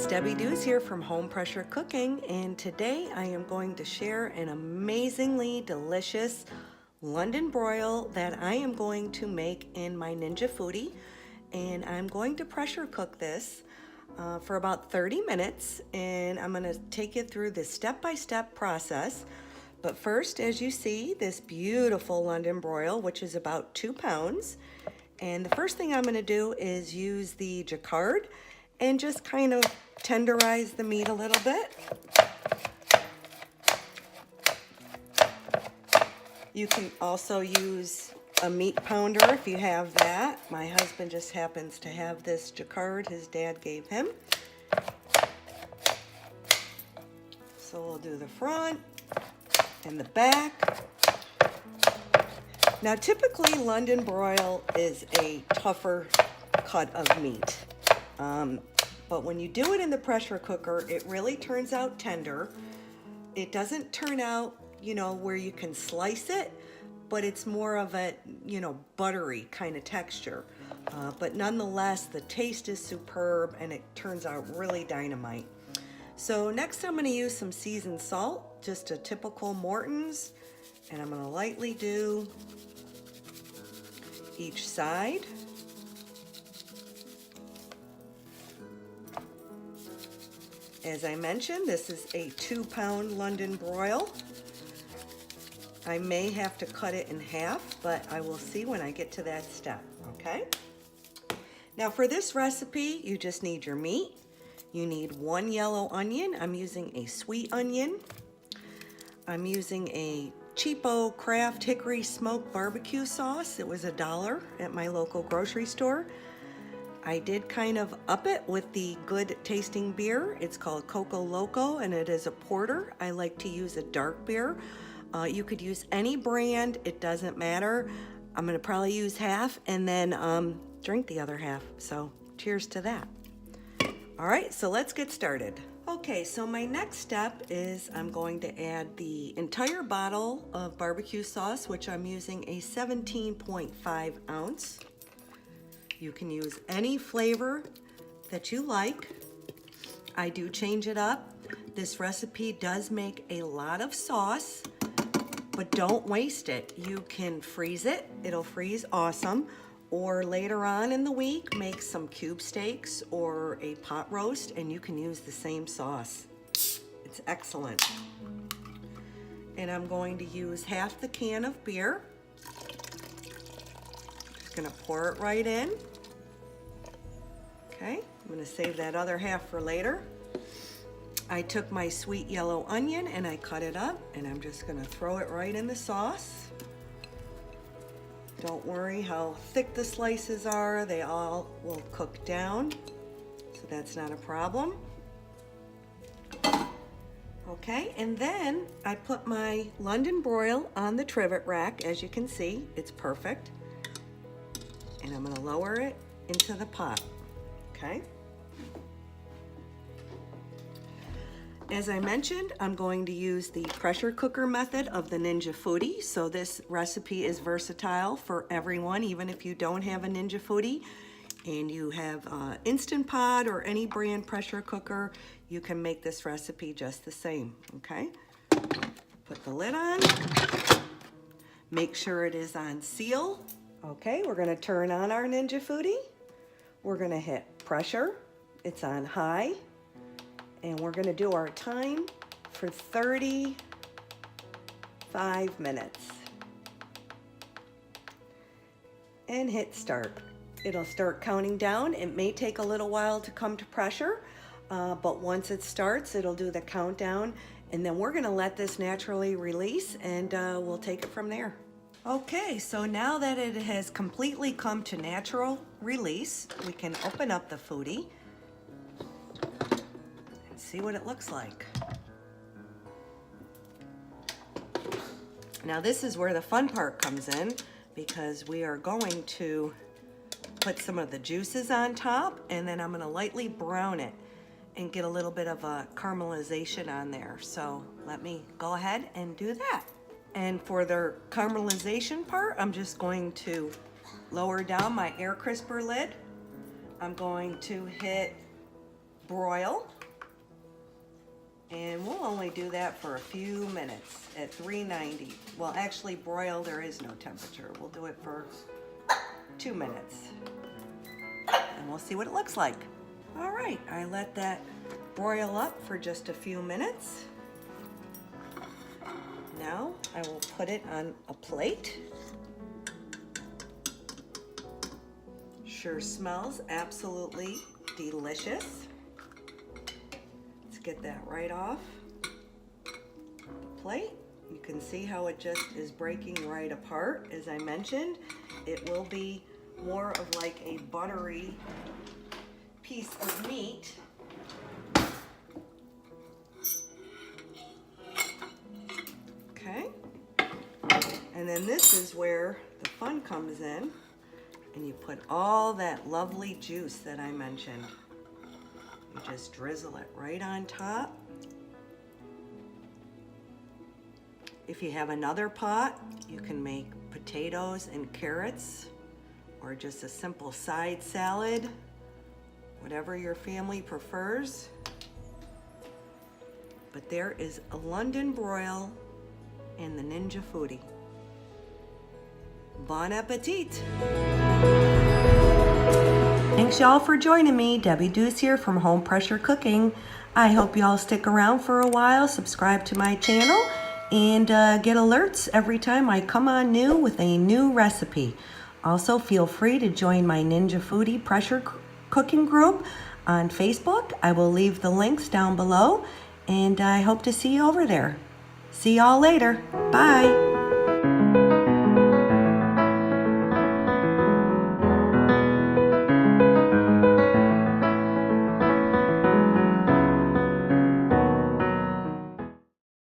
it's Debbie Dews here from Home Pressure Cooking, and today I am going to share an amazingly delicious London broil that I am going to make in my Ninja Foodi, and I'm going to pressure cook this for about 30 minutes, and I'm going to take you through this step-by-step process. But first, as you see, this beautiful London broil, which is about 2 pounds, and the first thing I'm going to do is use the jacquard and just kind of tenderize the meat a little bit. You can also use a meat pounder if you have that. My husband just happens to have this jacquard his dad gave him. So we'll do the front and the back. Now typically London broil is a tougher cut of meat. But when you do it in the pressure cooker, it really turns out tender. It doesn't turn out, where you can slice it, but it's more of a, buttery kind of texture. But nonetheless, the taste is superb and it turns out really dynamite. So next I'm going to use some seasoned salt, just a typical Morton's, and I'm going to lightly do each side. As I mentioned, this is a 2-pound London broil. I may have to cut it in half, but I will see when I get to that step, okay? Now for this recipe, you just need your meat. You need 1 yellow onion. I'm using a sweet onion. I'm using a cheapo Kraft hickory smoked barbecue sauce. It was $1 at my local grocery store. I did kind of up it with the good tasting beer. It's called Coco Loco and it is a porter. I like to use a dark beer. You could use any brand, it doesn't matter. I'm gonna probably use half and then drink the other half. So cheers to that. All right, so let's get started. Okay, so my next step is I'm going to add the entire bottle of barbecue sauce, which I'm using a 17.5 ounce. You can use any flavor that you like. I do change it up. This recipe does make a lot of sauce, but don't waste it. You can freeze it. It'll freeze awesome. Or later on in the week, make some cube steaks or a pot roast and you can use the same sauce. It's excellent. And I'm going to use half the can of beer. Just gonna pour it right in. Okay, I'm gonna save that other half for later. I took my sweet yellow onion and I cut it up and I'm just gonna throw it right in the sauce. Don't worry how thick the slices are, they all will cook down, so that's not a problem. Okay, and then I put my London broil on the trivet rack. As you can see, it's perfect. And I'm gonna lower it into the pot, okay? As I mentioned, I'm going to use the pressure cooker method of the Ninja Foodi. So this recipe is versatile for everyone, even if you don't have a Ninja Foodi and you have Instant Pot or any brand pressure cooker, you can make this recipe just the same, okay? Put the lid on, make sure it is on seal. Okay, we're gonna turn on our Ninja Foodi. We're gonna hit pressure, it's on high, and we're gonna do our time for 35 minutes. And hit start. It'll start counting down. It may take a little while to come to pressure, but once it starts, it'll do the countdown, and then we're gonna let this naturally release, and we'll take it from there. Okay, so now that it has completely come to natural release, we can open up the Foodi and see what it looks like. Now this is where the fun part comes in, because we are going to put some of the juices on top, and then I'm gonna lightly brown it and get a little bit of a caramelization on there. So let me go ahead and do that. And for the caramelization part, I'm just going to lower down my air crisper lid. I'm going to hit broil. And we'll only do that for a few minutes at 390. Well, actually broil, there is no temperature. We'll do it for 2 minutes. And we'll see what it looks like. All right, I let that broil up for just a few minutes. Now I will put it on a plate. Sure smells absolutely delicious. Let's get that right off the plate. You can see how it just is breaking right apart. As I mentioned, it will be more of like a buttery piece of meat. Okay. And then this is where the fun comes in. And you put all that lovely juice that I mentioned. You just drizzle it right on top. If you have another pot, you can make potatoes and carrots, or just a simple side salad, whatever your family prefers. But there is a London broil and the Ninja Foodi. Bon appetit! Thanks y'all for joining me. Debbie Deuce here from Home Pressure Cooking. I hope y'all stick around for a while, subscribe to my channel, and get alerts every time I come on new with a new recipe. Also, feel free to join my Ninja Foodi pressure cooking group on Facebook. I will leave the links down below, and I hope to see you over there. See y'all later. Bye.